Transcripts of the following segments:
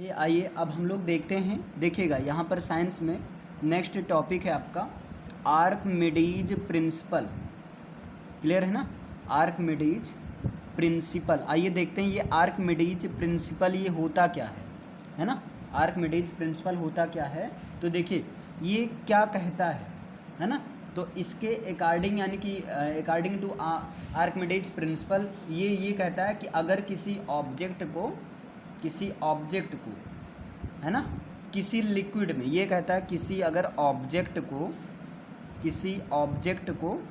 ये आइए अब हम लोग देखते हैं। देखिएगा यहाँ पर साइंस में नेक्स्ट टॉपिक है आपका आर्कमिडीज प्रिंसिपल। क्लियर है ना? Archimedes principle. आइए देखते हैं ये आर्कमिडीज प्रिंसिपल ये होता क्या है ना? आर्कमिडीज प्रिंसिपल होता क्या है? तो देखिए ये क्या कहता है ना? तो इसके अकॉर्डिंग यानी कि अकॉर्डिंग टू आर्कमिडीज प्रिंसिपल ये कहता है कि अगर किसी ऑब्जेक्ट को है ना किसी लिक्विड में, ये कहता है किसी अगर ऑब्जेक्ट को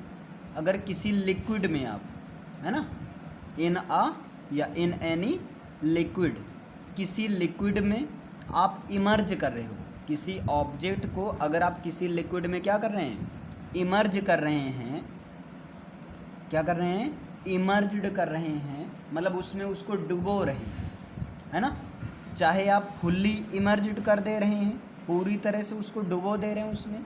अगर किसी लिक्विड में आप है ना इन अ या इन एनी लिक्विड, किसी लिक्विड में आप इमर्ज कर रहे हो, किसी ऑब्जेक्ट को अगर आप किसी लिक्विड में क्या कर रहे हैं, इमर्ज कर रहे हैं, क्या कर रहे हैं, इमर्ज्ड कर रहे हैं, मतलब उसमें उसको डुबो रहे हैं, है ना? चाहे आप फुल्ली इमर्ज्ड कर दे रहे हैं, पूरी तरह से उसको डुबो दे रहे हैं उसमें,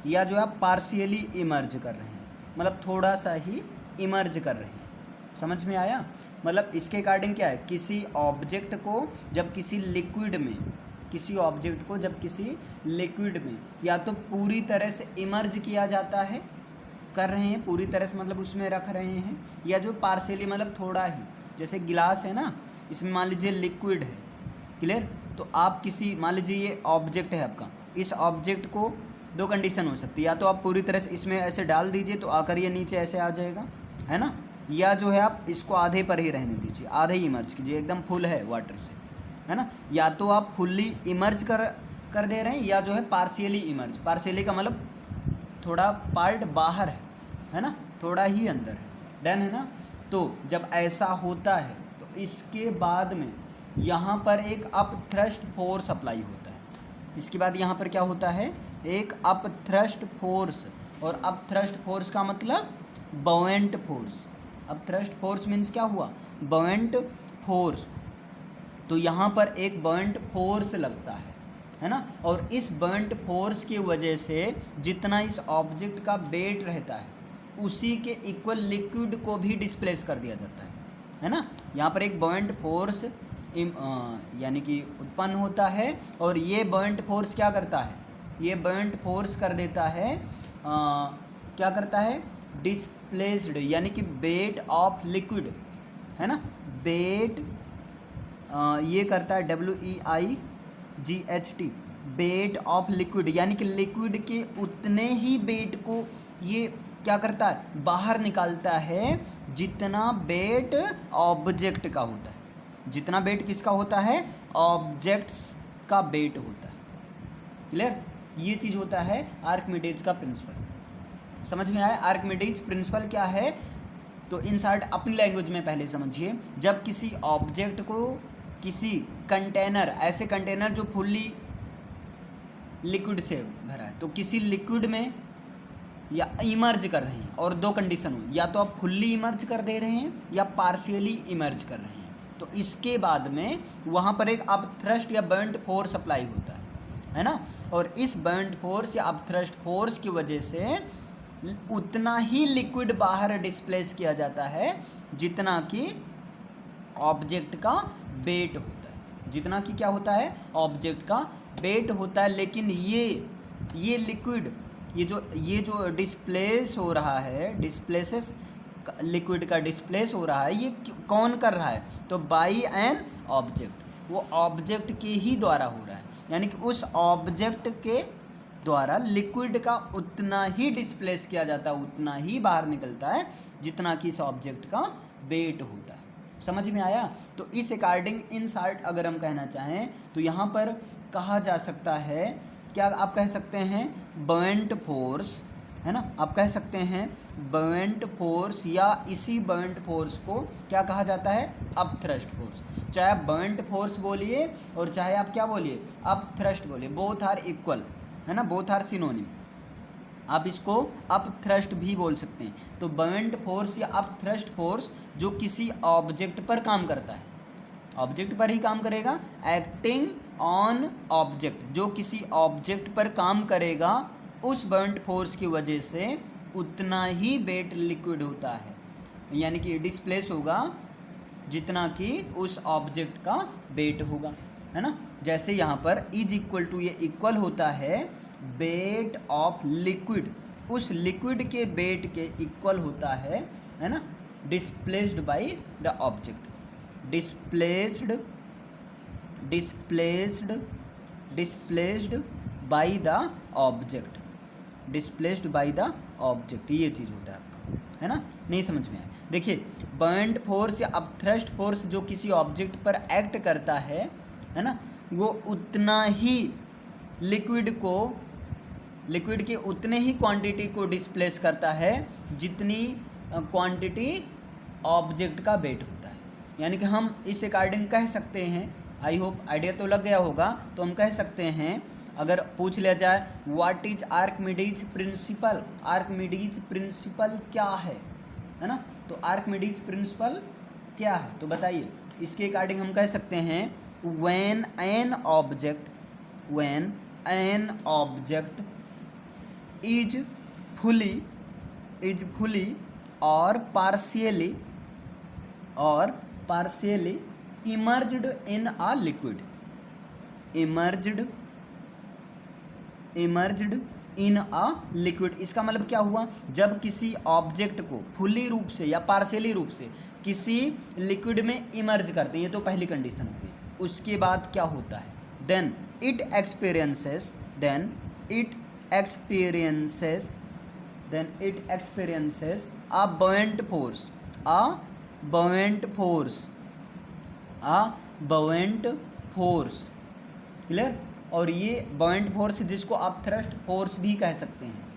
या जो आप पार्शियली इमर्ज कर रहे हैं, मतलब थोड़ा सा ही इमर्ज कर रहे हैं। समझ में आया? मतलब इसके अकॉर्डिंग क्या है, किसी ऑब्जेक्ट को जब किसी लिक्विड में, किसी ऑब्जेक्ट को जब किसी लिक्विड में या तो पूरी तरह से इमर्ज किया जाता है, कर रहे हैं पूरी तरह से, मतलब उसमें रख रहे हैं, या जो पार्शियली मतलब थोड़ा ही, जैसे गिलास है ना, इसमें मान लीजिए लिक्विड है। क्लियर? तो आप किसी, मान लीजिए ये ऑब्जेक्ट है आपका, इस ऑब्जेक्ट को दो कंडीशन हो सकती है, या तो आप पूरी तरह से इसमें ऐसे डाल दीजिए तो आकर ये नीचे ऐसे आ जाएगा, है ना? या जो है आप इसको आधे पर ही रहने दीजिए, आधे ही इमर्ज कीजिए, एकदम फुल है वाटर से, है ना? या तो आप फुल्ली इमर्ज कर दे रहे हैं, या जो है पार्शियली इमर्ज। पार्शियली का मतलब थोड़ा पार्ट बाहर है ना, थोड़ा ही अंदर है। डन है ना? तो जब ऐसा होता है तो इसके बाद में यहाँ पर एक अपथ्रस्ट फोर्स अप्लाई होता है। इसके बाद यहाँ पर क्या होता है, एक अपथ्रस्ट फोर्स। और अपथ्रस्ट फोर्स का मतलब bound force. Upthrust force means क्या हुआ, बाउंड फोर्स। तो यहाँ पर एक बाउंड फोर्स लगता है ना? और इस बाउंड फोर्स की वजह से जितना इस ऑब्जेक्ट का वेट रहता है उसी के इक्वल लिक्विड को भी डिस्प्लेस कर दिया जाता है ना? यहाँ पर एक बाउंड फोर्स यानी कि उत्पन्न होता है, और ये बाउंड फोर्स क्या करता है, ये बाउंड फोर्स कर देता है क्या करता है, डिस्प्लेस्ड, यानी कि वेट ऑफ लिक्विड, है ना? वेट ये करता है WEIGHT, वेट ऑफ लिक्विड, यानी कि लिक्विड के उतने ही वेट को ये क्या करता है, बाहर निकालता है जितना वेट ऑब्जेक्ट का होता है। जितना वेट किसका होता है, ऑब्जेक्ट्स का वेट होता है। क्लियर? ये चीज़ होता है आर्कमिडीज का प्रिंसिपल। समझ में आया? आर्कमिडीज प्रिंसिपल क्या है? तो इन शॉर्ट अपनी लैंग्वेज में पहले समझिए। जब किसी ऑब्जेक्ट को किसी कंटेनर, ऐसे कंटेनर जो फुल्ली लिक्विड से भरा है, तो किसी लिक्विड में या इमर्ज कर रहे हैं, और दो कंडीशन हो, या तो आप फुल्ली इमर्ज कर दे रहे हैं या पार्शियली इमर्ज कर रहे हैं, तो इसके बाद में वहाँ पर एक अपथ्रस्ट या बाउंड फोर्स अप्लाई होता है ना? और इस बाउंड फोर्स या अपथ्रस्ट फोर्स की वजह से उतना ही लिक्विड बाहर डिस्प्लेस किया जाता है जितना कि ऑब्जेक्ट का वेट होता है, जितना कि क्या होता है, ऑब्जेक्ट का वेट होता है। लेकिन ये लिक्विड, ये जो डिस्प्लेस हो रहा है, डिस्प्लेसेस लिक्विड का डिस्प्लेस हो रहा है, ये कौन कर रहा है, तो बाई एन ऑब्जेक्ट, वो ऑब्जेक्ट के ही द्वारा हो रहा है, यानी कि उस ऑब्जेक्ट के द्वारा लिक्विड का उतना ही डिस्प्लेस किया जाता है, उतना ही बाहर निकलता है जितना कि इस ऑब्जेक्ट का वेट होता है। समझ में आया? तो इस अकॉर्डिंग इन शॉर्ट अगर हम कहना चाहें तो यहाँ पर कहा जा सकता है, क्या आप कह सकते हैं, बाउंड फोर्स, है ना? आप कह सकते हैं बाउंड फोर्स, या इसी बाउंड फोर्स को क्या कहा जाता है, अपथ्रस्ट फोर्स। चाहे आप बाउंड फोर्स बोलिए और चाहे आप क्या बोलिए, अपथ्रस्ट बोलिए, बोथ आर इक्वल, है ना? Both are synonym. आप इसको अपथ्रस्ट भी बोल सकते हैं। तो बाउंड फोर्स या अपथ्रस्ट फोर्स जो किसी ऑब्जेक्ट पर काम करता है, ऑब्जेक्ट पर ही काम करेगा, एक्टिंग ऑन ऑब्जेक्ट, जो किसी ऑब्जेक्ट पर काम करेगा, उस बाउंड फोर्स की वजह से उतना ही वेट लिक्विड होता है, यानी कि डिस्प्लेस होगा जितना कि उस ऑब्जेक्ट का वेट होगा। है ना। जैसे यहाँ पर इज इक्वल टू, ये इक्वल होता है वेट ऑफ लिक्विड, उस लिक्विड के वेट के इक्वल होता है ना, displaced by the object, displaced by the object, displaced by the object, ये चीज़ होता है आपका, है ना। नहीं समझ में आया, देखिए बर्न्ड फोर्स या अपथ्रस्ट फोर्स जो किसी ऑब्जेक्ट पर एक्ट करता है ना, वो उतना ही लिक्विड के उतने ही क्वांटिटी को डिस्प्लेस करता है जितनी क्वांटिटी ऑब्जेक्ट का वेट होता है। यानी कि हम इस अकॉर्डिंग कह सकते हैं, आई होप आइडिया तो लग गया होगा, तो हम कह सकते हैं अगर पूछ लिया जाए what is Archimedes principle, Archimedes principal क्या है ना, तो आर्किमिडीज प्रिंसिपल क्या है तो बताइए। इसके अकॉर्डिंग हम कह सकते हैं when an object is fully or partially immersed in a liquid, immersed in a liquid, इसका मतलब क्या हुआ, जब किसी ऑब्जेक्ट को फुली रूप से या पार्शियली रूप से किसी लिक्विड में इमर्ज करते हैं, ये तो पहली कंडीशन हो गई। उसके बाद क्या होता है, then it experiences a buoyant force, clear. और ये buoyant force जिसको आप थ्रस्ट फोर्स भी कह सकते हैं,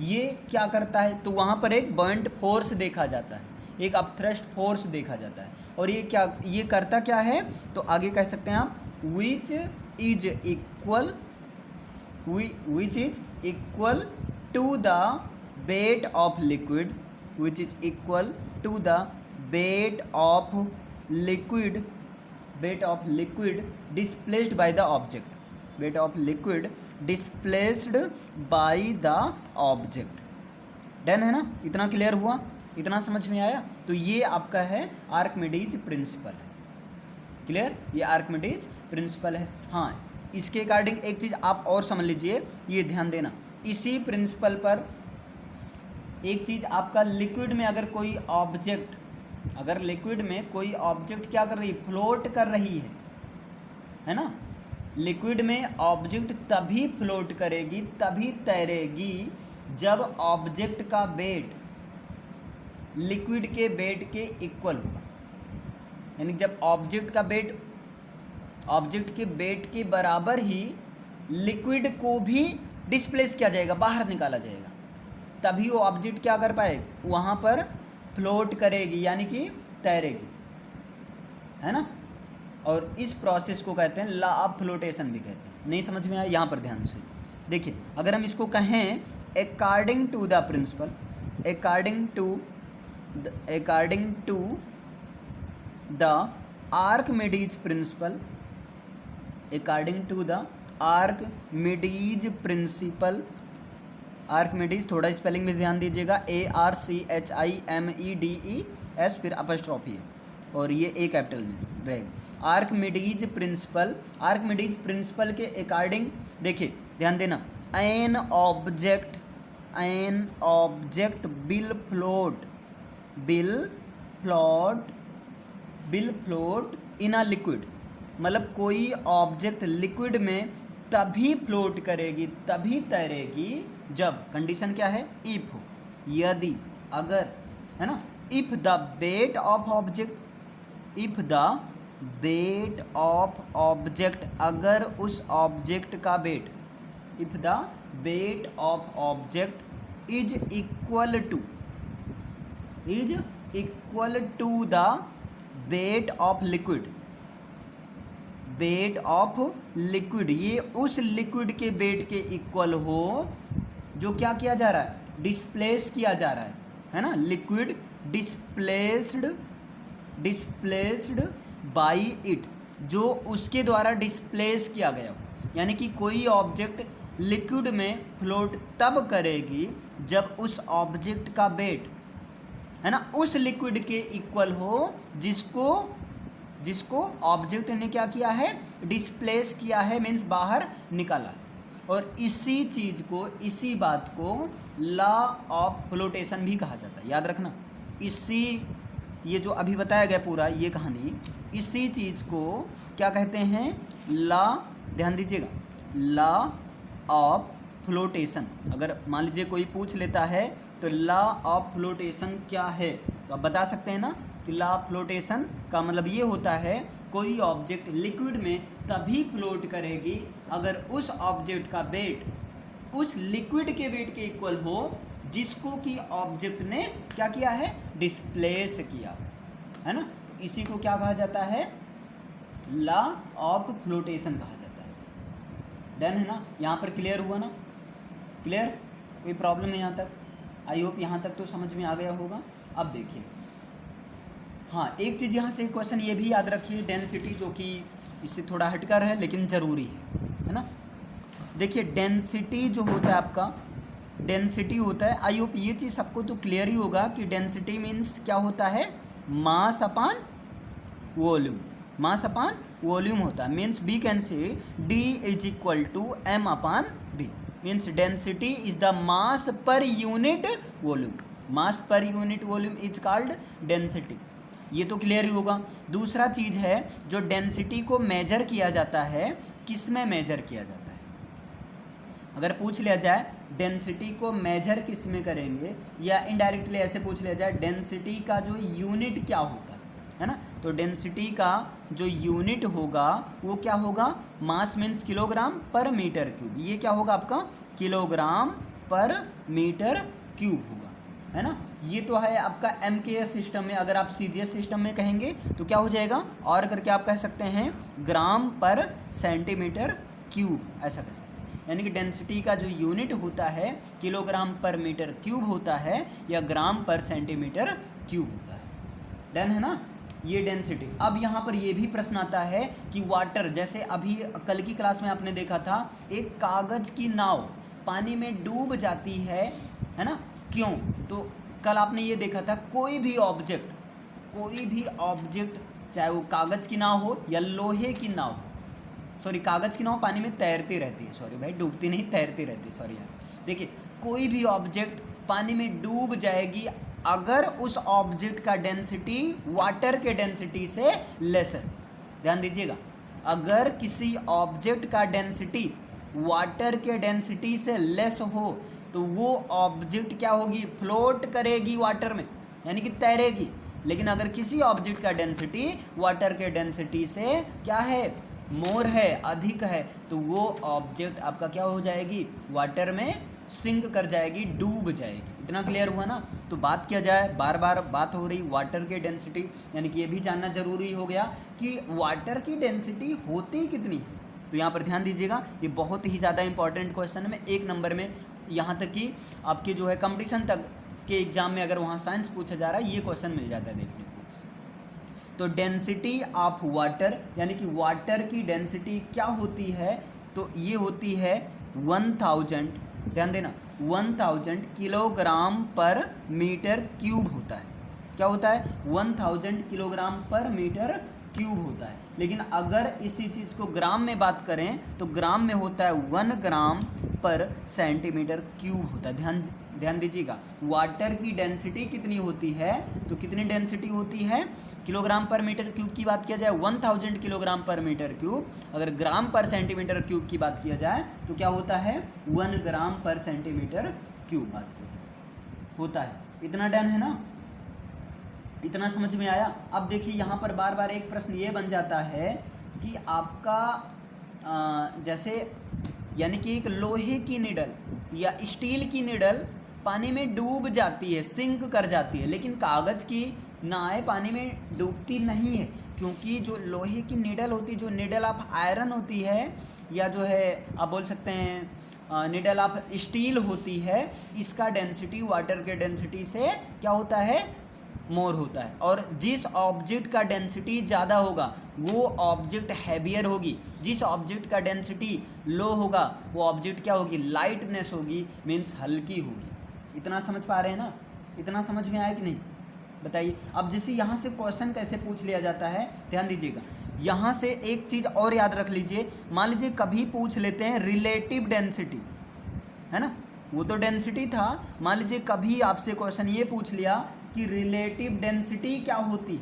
ये क्या करता है, तो वहाँ पर एक buoyant force देखा जाता है, एक अपथ्रस्ट फोर्स देखा जाता है, और ये करता क्या है, तो आगे कह सकते हैं आप which is equal to the weight of liquid, which is equal to the weight of liquid displaced by the object, weight of liquid displaced by the object। Done है ना, इतना क्लियर हुआ, इतना समझ में आया। तो ये आपका है आर्किमिडीज प्रिंसिपल है, क्लियर, ये आर्किमिडीज प्रिंसिपल है। हाँ, इसके अकॉर्डिंग एक चीज़ आप और समझ लीजिए, ये ध्यान देना, इसी प्रिंसिपल पर एक चीज़ आपका लिक्विड में अगर कोई ऑब्जेक्ट, अगर लिक्विड में कोई ऑब्जेक्ट क्या कर रही है, फ्लोट कर रही है ना, लिक्विड में ऑब्जेक्ट तभी फ्लोट करेगी, तभी तैरेगी जब ऑब्जेक्ट का वेट लिक्विड के वेट के इक्वल होगा। यानी जब ऑब्जेक्ट का वेट ऑब्जेक्ट के वेट के बराबर ही लिक्विड को भी डिस्प्लेस किया जाएगा, बाहर निकाला जाएगा, तभी वो ऑब्जेक्ट क्या कर पाए, वहाँ पर फ्लोट करेगी, यानी कि तैरेगी, है ना। और इस प्रोसेस को कहते हैं लॉ ऑफ फ्लोटेशन भी कहते हैं। नहीं समझ में आया, यहाँ पर ध्यान से देखिए, अगर हम इसको कहें according to the principle, according to the Archimedes principle, according to the Archimedes principle, Archimedes थोड़ा स्पेलिंग में ध्यान दीजिएगा, ARCHIMEDES फिर अपस्ट्रॉफी है, और ये ए कैपिटल में रहेगा। आर्किमिडीज प्रिंसिपल, आर्किमिडीज प्रिंसिपल के अकॉर्डिंग देखिए, ध्यान देना, an object will float in a liquid, मतलब कोई ऑब्जेक्ट लिक्विड में तभी फ्लोट करेगी, तभी तैरेगी जब, कंडीशन क्या है, इफ हो, यदि, अगर, है ना, if the weight of object, अगर उस ऑब्जेक्ट का weight, if the weight of object is equal to the weight of liquid, ये उस लिक्विड के वेट के इक्वल हो जो क्या किया जा रहा है, डिस्प्लेस किया जा रहा है ना, लिक्विड डिस्प्लेस्ड बाय इट, जो उसके द्वारा डिस्प्लेस किया गया हो। यानी कि कोई ऑब्जेक्ट लिक्विड में फ्लोट तब करेगी जब उस ऑब्जेक्ट का वेट, है ना, उस लिक्विड के इक्वल हो जिसको ऑब्जेक्ट ने क्या किया है, डिस्प्लेस किया है, मीन्स बाहर निकाला। और इसी चीज को, इसी बात को लॉ ऑफ फ्लोटेशन भी कहा जाता है, याद रखना। इसी, ये जो अभी बताया गया पूरा ये कहानी, इसी चीज को क्या कहते हैं, लॉ, ध्यान दीजिएगा, लॉ ऑफ फ्लोटेशन। अगर मान लीजिए कोई पूछ लेता है तो लॉ ऑफ फ्लोटेशन क्या है, तो आप बता सकते हैं ना कि लॉ ऑफ फ्लोटेशन का मतलब ये होता है, कोई ऑब्जेक्ट लिक्विड में तभी फ्लोट करेगी अगर उस ऑब्जेक्ट का वेट उस लिक्विड के वेट के इक्वल हो जिसको कि ऑब्जेक्ट ने क्या किया है, डिस्प्लेस किया है ना। तो इसी को क्या कहा जाता है, लॉ ऑफ फ्लोटेशन कहा जाता है। डन है ना, यहाँ पर क्लियर हुआ ना, क्लियर, कोई प्रॉब्लम है यहाँ तक? आई होप यहाँ तक तो समझ में आ गया होगा। अब देखिए, हाँ एक चीज़ यहाँ से क्वेश्चन ये भी याद रखिए, डेंसिटी, जो कि इससे थोड़ा हटकर है लेकिन ज़रूरी है ना। देखिए डेंसिटी जो होता है आपका, डेंसिटी होता है, आई होप ये चीज़ सबको तो क्लियर ही होगा कि डेंसिटी मीन्स क्या होता है, मास अपान वॉल्यूम, मास अपान वॉल्यूम होता है। Means we can say D is equal to M upon V, means density is the mass per unit volume, mass per unit volume is called density. ये तो clear ही होगा। दूसरा चीज़ है जो डेंसिटी को मेजर किया जाता है, किस में मेजर किया जाता है, अगर पूछ लिया जाए डेंसिटी को मेजर किस में करेंगे, या इनडायरेक्टली ऐसे पूछ लिया जाए डेंसिटी का जो यूनिट क्या होता है ना, तो डेंसिटी का जो यूनिट होगा वो क्या होगा, mass means kilogram per metre cube, ये क्या होगा आपका किलोग्राम पर मीटर क्यूब होगा, है ना। ये तो है आपका MKS सिस्टम में। अगर आप CGS सिस्टम में कहेंगे तो क्या हो जाएगा, और करके आप कह सकते हैं ग्राम पर सेंटीमीटर क्यूब, ऐसा कह सकते हैं। यानी कि डेंसिटी का जो यूनिट होता है किलोग्राम पर मीटर क्यूब होता है या ग्राम पर सेंटीमीटर क्यूब होता है। डन है ना ये डेंसिटी। अब यहाँ पर ये भी प्रश्न आता है कि वाटर, जैसे अभी कल की क्लास में आपने देखा था, एक कागज़ की नाव पानी में डूब जाती है ना, क्यों? तो कल आपने ये देखा था कोई भी ऑब्जेक्ट चाहे वो कागज़ की नाव हो या लोहे की नाव हो, सॉरी कागज़ की नाव पानी में तैरती रहती है, सॉरी भाई डूबती नहीं तैरती रहती है, सॉरी यार। देखिए कोई भी ऑब्जेक्ट पानी में डूब जाएगी अगर उस ऑब्जेक्ट का डेंसिटी वाटर के डेंसिटी से लेस है। ध्यान दीजिएगा, अगर किसी ऑब्जेक्ट का डेंसिटी वाटर के डेंसिटी से लेस हो तो वो ऑब्जेक्ट क्या होगी, फ्लोट करेगी वाटर में, यानी कि तैरेगी। लेकिन अगर किसी ऑब्जेक्ट का डेंसिटी वाटर के डेंसिटी से क्या है, मोर है, अधिक है, तो वो ऑब्जेक्ट आपका क्या हो जाएगी, वाटर में सिंक कर जाएगी, डूब जाएगी। इतना क्लियर हुआ ना। तो बात किया जाए, बार बार बात हो रही वाटर की डेंसिटी, यानी कि ये भी जानना जरूरी हो गया कि वाटर की डेंसिटी होती कितनी। तो यहाँ पर ध्यान दीजिएगा, ये बहुत ही ज़्यादा इंपॉर्टेंट क्वेश्चन में, 1 नंबर में, यहाँ तक कि आपके जो है कंपटीशन तक के एग्जाम में अगर वहाँ साइंस पूछा जा रहा है ये क्वेश्चन मिल जाता है देखने को। तो डेंसिटी ऑफ वाटर, यानी कि वाटर की डेंसिटी क्या होती है, तो ये होती है 1000, ध्यान देना, 1000 किलोग्राम पर मीटर क्यूब होता है। क्या होता है, 1000 किलोग्राम पर मीटर क्यूब होता है। लेकिन अगर इसी चीज़ को ग्राम में बात करें तो ग्राम में होता है 1 ग्राम पर सेंटीमीटर क्यूब होता है। ध्यान दीजिएगा, वाटर की डेंसिटी कितनी होती है, तो कितनी डेंसिटी होती है, किलोग्राम पर मीटर क्यूब की बात किया जाए 1000 किलोग्राम पर मीटर क्यूब, अगर ग्राम पर सेंटीमीटर क्यूब की बात किया जाए तो क्या होता है, 1 ग्राम पर सेंटीमीटर क्यूब बात की जाए होता है। इतना डन है ना, इतना समझ में आया। अब देखिए यहाँ पर बार बार एक प्रश्न ये बन जाता है कि आपका जैसे यानी कि एक लोहे की निडल या स्टील की निडल पानी में डूब जाती है, सिंक कर जाती है, लेकिन कागज़ की नाव पानी में डूबती नहीं है, क्योंकि जो लोहे की निडल होती है, जो निडल ऑफ आयरन होती है, या जो है आप बोल सकते हैं निडल ऑफ स्टील होती है, इसका डेंसिटी वाटर के डेंसिटी से क्या होता है, मोर होता है। और जिस ऑब्जेक्ट का डेंसिटी ज़्यादा होगा वो ऑब्जेक्ट हैवियर होगी, जिस ऑब्जेक्ट का डेंसिटी लो होगा वो ऑब्जेक्ट क्या होगी, लाइटनेस होगी, मीन्स हल्की होगी। इतना समझ पा रहे हैं ना, इतना समझ में आया कि नहीं, बताइए। अब जैसे यहाँ से क्वेश्चन कैसे पूछ लिया जाता है, ध्यान दीजिएगा। यहाँ से एक चीज़ और याद रख लीजिए, मान लीजिए कभी पूछ लेते हैं रिलेटिव डेंसिटी, है ना, वो तो डेंसिटी था। मान लीजिए कभी आपसे क्वेश्चन ये पूछ लिया कि रिलेटिव डेंसिटी क्या होती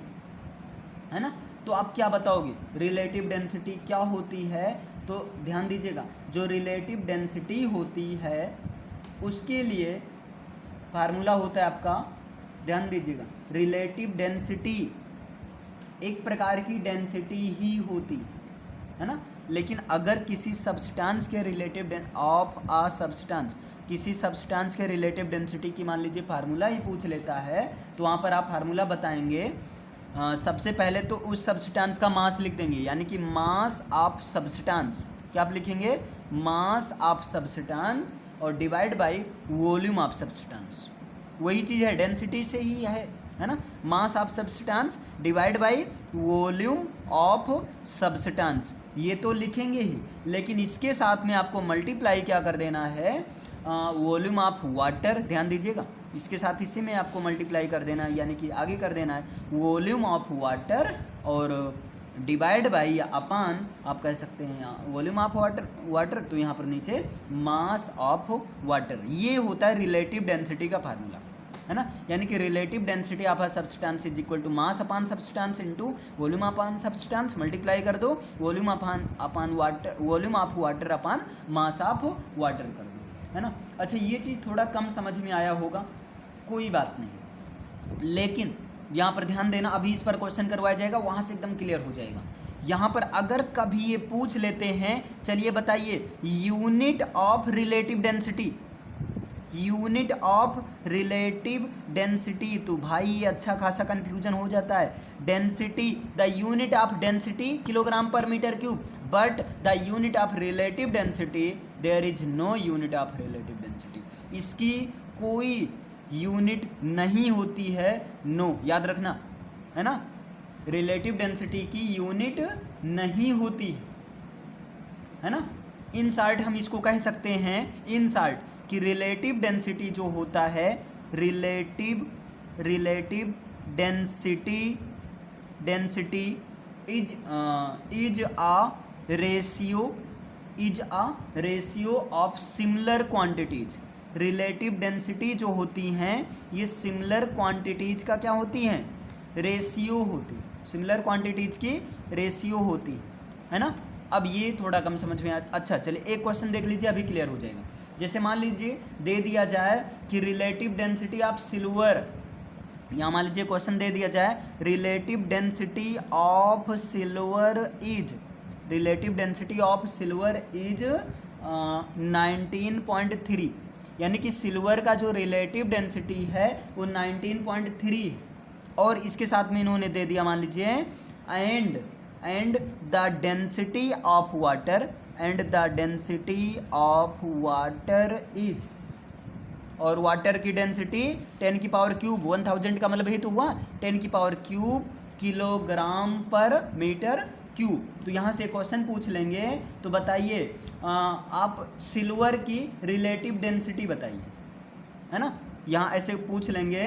है ना, तो आप क्या बताओगे, रिलेटिव डेंसिटी क्या होती है। तो ध्यान दीजिएगा, जो रिलेटिव डेंसिटी होती है उसके लिए फार्मूला होता है आपका, ध्यान दीजिएगा, रिलेटिव डेंसिटी एक प्रकार की डेंसिटी ही होती है ना। लेकिन अगर किसी सब्सटेंस के रिलेटिव ऑफ आ सब्सटेंस, किसी सब्सटेंस के रिलेटिव डेंसिटी की मान लीजिए फार्मूला ही पूछ लेता है, तो वहाँ पर आप फार्मूला बताएंगे। सबसे पहले तो उस सब्सटेंस का मास लिख देंगे, यानी कि मास ऑफ सब्सटेंस, क्या आप लिखेंगे, मास ऑफ सब्सटेंस, और divide by volume of substance. वही चीज़ है, डेंसिटी से ही है ना, mass of substance divide by volume of substance, ये तो लिखेंगे ही। लेकिन इसके साथ में आपको मल्टीप्लाई क्या कर देना है, वॉल्यूम ऑफ वाटर, ध्यान दीजिएगा, इसके साथ इसी में आपको मल्टीप्लाई कर देना है, यानी कि आगे कर देना है वॉल्यूम ऑफ वाटर, और डिवाइड बाई या अपान आप कह सकते हैं यहाँ वॉल्यूम ऑफ वाटर, तो यहाँ पर नीचे मास ऑफ वाटर। ये होता है रिलेटिव डेंसिटी का फार्मूला, है ना, यानी कि relative density of a substance is equal to mass upon substance into volume upon substance, multiply कर दो volume upon water, volume of water upon mass of water कर दो, है ना। अच्छा, ये चीज़ थोड़ा कम समझ में आया होगा, कोई बात नहीं, लेकिन यहाँ पर ध्यान देना, अभी इस पर क्वेश्चन करवाया जाएगा, वहाँ से एकदम क्लियर हो जाएगा। यहाँ पर अगर कभी ये पूछ लेते हैं, चलिए बताइए, unit of relative density, unit of relative density, तो भाई ये अच्छा खासा कन्फ्यूजन हो जाता है। Density, the unit of density kilogram per metre cube, but the unit of relative density there is no unit of relative density, इसकी कोई यूनिट नहीं होती है, नो, याद रखना, है ना, रिलेटिव डेंसिटी की यूनिट नहीं होती है ना। इन शॉर्ट हम इसको कह सकते हैं, इन शॉर्ट, कि रिलेटिव डेंसिटी जो होता है, relative density is a ratio of similar quantities. Relative density जो होती हैं ये सिमिलर क्वांटिटीज का क्या होती हैं, रेशियो होती, सिमिलर क्वांटिटीज की रेशियो होती है ना। अब ये थोड़ा कम समझ में आया। अच्छा चलिए एक क्वेश्चन देख लीजिए, अभी क्लियर हो जाएगा। जैसे मान लीजिए दे दिया जाए कि रिलेटिव डेंसिटी ऑफ सिल्वर, यहाँ मान लीजिए क्वेश्चन दे दिया जाए relative density of silver is, relative density of silver is 19.3, यानी कि सिल्वर का जो रिलेटिव डेंसिटी है वो 19.3 है, और इसके साथ में इन्होंने दे दिया मान लीजिए and the density of water, and the density of water is, और वाटर की डेंसिटी 10 की पावर क्यूब, 1000 का मतलब ही तो हुआ 10 की power cube kilogram per metre cube. तो यहाँ से क्वेश्चन पूछ लेंगे, तो बताइए आप सिल्वर की रिलेटिव डेंसिटी बताइए, है ना, यहाँ ऐसे पूछ लेंगे,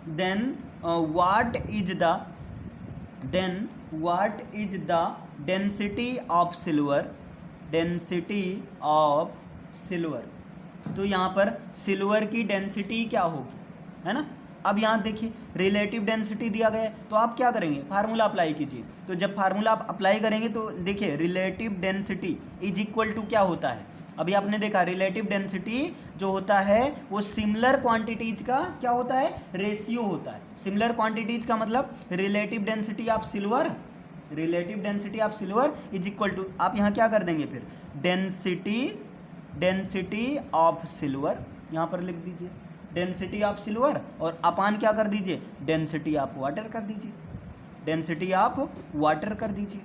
then what is the density of silver, density of silver, तो यहाँ पर सिल्वर की डेंसिटी क्या होगी, है ना। अब यहाँ देखिए रिलेटिव डेंसिटी दिया गया है, तो आप क्या करेंगे, फार्मूला अप्लाई कीजिए। तो जब फार्मूला आप अप्लाई करेंगे तो देखिए relative density is equal to क्या होता है, अभी आपने देखा रिलेटिव डेंसिटी जो होता है वो सिमिलर क्वांटिटीज का क्या होता है, रेशियो होता है। सिमिलर क्वांटिटीज का मतलब relative density of silver, relative density of silver is equal to, आप यहाँ क्या कर देंगे फिर, डेंसिटी ऑफ सिल्वर, यहाँ पर लिख दीजिए डेंसिटी ऑफ सिल्वर, और अपान क्या कर दीजिए, डेंसिटी ऑफ वाटर कर दीजिए, डेंसिटी ऑफ वाटर कर दीजिए।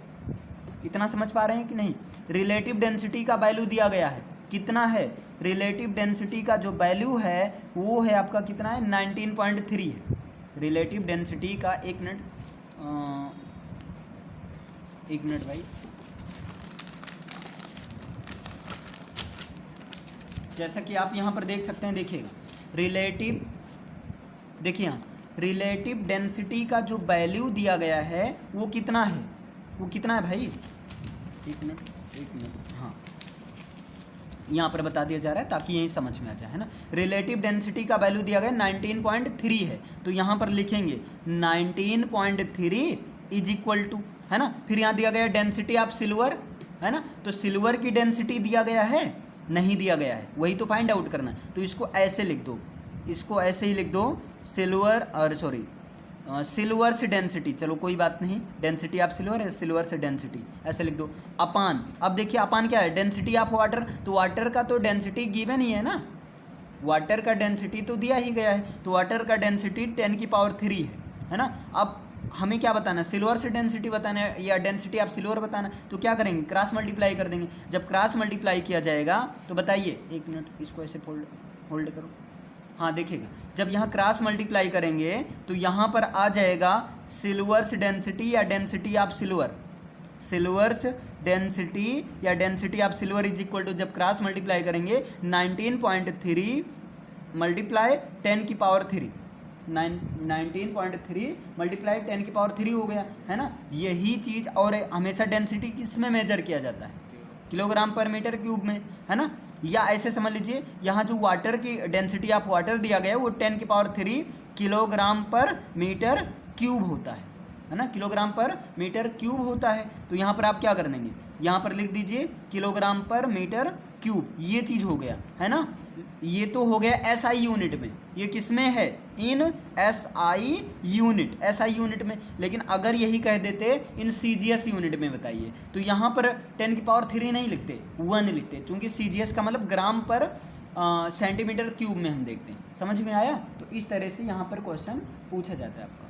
इतना समझ पा रहे हैं कि नहीं। रिलेटिव डेंसिटी का वैल्यू दिया गया है, कितना है, रिलेटिव डेंसिटी का जो वैल्यू है वो है आपका कितना है, 19.3 है। रिलेटिव डेंसिटी का एक मिनट भाई, जैसा कि आप यहाँ पर देख सकते हैं, देखिएगा रिलेटिव, देखिए यहाँ रिलेटिव डेंसिटी का जो वैल्यू दिया गया है वो कितना है, वो कितना है भाई, एक मिनट, हाँ यहाँ पर बता दिया जा रहा है ताकि यही समझ में आ जाए, है ना। रिलेटिव डेंसिटी का वैल्यू दिया गया 19.3 है, तो यहाँ पर लिखेंगे 19.3 इज इक्वल टू, है ना। फिर यहाँ दिया गया डेंसिटी ऑफ सिल्वर, है ना, तो सिल्वर की डेंसिटी दिया गया है, नहीं दिया गया है, वही तो फाइंड आउट करना है। तो इसको ऐसे लिख दो, इसको ऐसे ही लिख दो, सिल्वर और सॉरी सिल्वर से डेंसिटी, चलो कोई बात नहीं, डेंसिटी ऑफ सिल्वर है, सिल्वर से डेंसिटी ऐसे लिख दो अपान। अब देखिए अपान क्या है, डेंसिटी ऑफ वाटर, तो वाटर का तो डेंसिटी गिवन ही है ना, वाटर का डेंसिटी तो दिया ही गया है, तो वाटर का डेंसिटी 10⁻³ है ना। अब हमें क्या बताना है, सिल्वर से डेंसिटी बताना है या डेंसिटी ऑफ सिल्वर बताना है, तो क्या करेंगे, क्रॉस मल्टीप्लाई कर देंगे। जब क्रॉस मल्टीप्लाई किया जाएगा तो बताइए, एक मिनट इसको ऐसे होल्ड करो, हाँ देखिएगा, जब यहाँ क्रॉस मल्टीप्लाई करेंगे तो यहाँ पर आ जाएगा सिल्वर्स डेंसिटी या density of silver, silver's density या density of silver is equal to, जब क्रॉस मल्टीप्लाई करेंगे 19.3 मल्टीप्लाई 10⁻³ 19.3 मल्टीप्लाई 10⁻³ हो गया, है ना। यही चीज़, और हमेशा डेंसिटी किस में मेजर किया जाता है, किलोग्राम पर मीटर क्यूब में, है ना। या ऐसे समझ लीजिए, यहाँ जो वाटर की डेंसिटी ऑफ वाटर दिया गया है वो 10⁻³ किलोग्राम पर मीटर क्यूब होता है ना, किलोग्राम पर मीटर क्यूब होता है। तो यहाँ पर आप क्या कर देंगे, यहाँ पर लिख दीजिए किलोग्राम पर मीटर क्यूब, ये चीज़ हो गया, है ना। ये तो हो गया एसआई यूनिट में, ये किस में है, in SI unit, SI unit में। लेकिन अगर यही कह देते इन सीजीएस यूनिट में बताइए, तो यहाँ पर 10⁻³ नहीं लिखते, 1 लिखते, क्योंकि सीजीएस का मतलब ग्राम पर सेंटीमीटर क्यूब में हम देखते हैं। समझ में आया। तो इस तरह से यहाँ पर क्वेश्चन पूछा जाता है आपका।